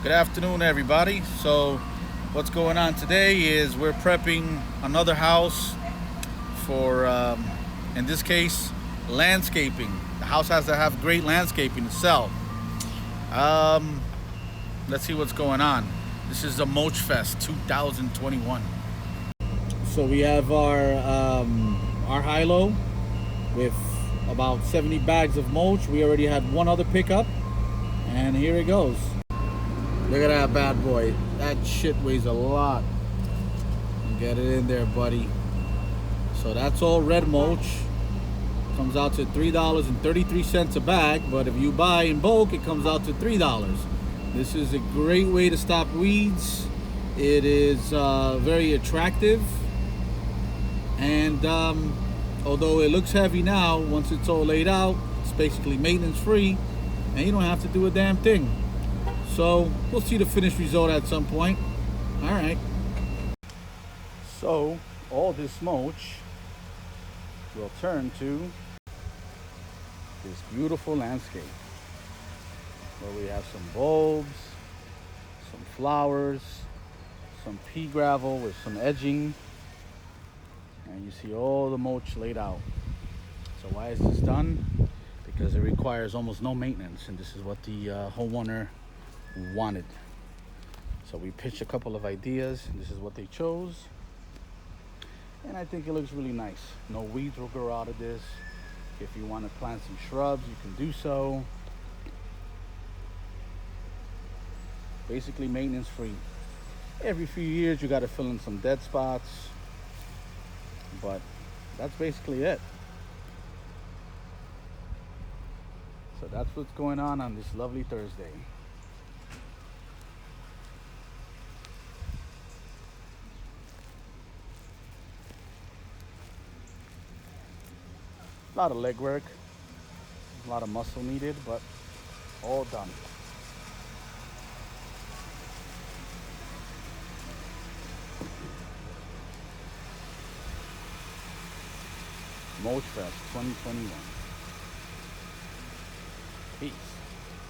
Good afternoon, everybody. So, what's going on today is we're prepping another house for, in this case, landscaping. The house has to have great landscaping to sell. Let's see what's going on. This is the Mulchfest 2021. So we have our high-low with about 70 bags of mulch. We already had one other pickup, and here it goes. Look at that bad boy. That shit weighs a lot. Get it in there, buddy. So that's all red mulch. Comes out to $3.33 a bag, but if you buy in bulk, it comes out to $3. This is a great way to stop weeds. It is very attractive, and although it looks heavy now, once it's all laid out, it's basically maintenance free, and you don't have to do a damn thing. So we'll see the finished result at some point. All right. So all this mulch will turn to this beautiful landscape where we have some bulbs, some flowers, some pea gravel with some edging, and you see all the mulch laid out. So why is this done? Because it requires almost no maintenance, and this is what the homeowner wanted. So we pitched a couple of ideas, and this is what they chose, and I think it looks really nice. No weeds will grow out of this. If you want to plant some shrubs, you can do so. Basically maintenance free. Every few years you got to fill in some dead spots, but that's basically it. So that's what's going on this lovely Thursday. A lot of leg work, a lot of muscle needed, but all done. Mulchfest 2021. Peace.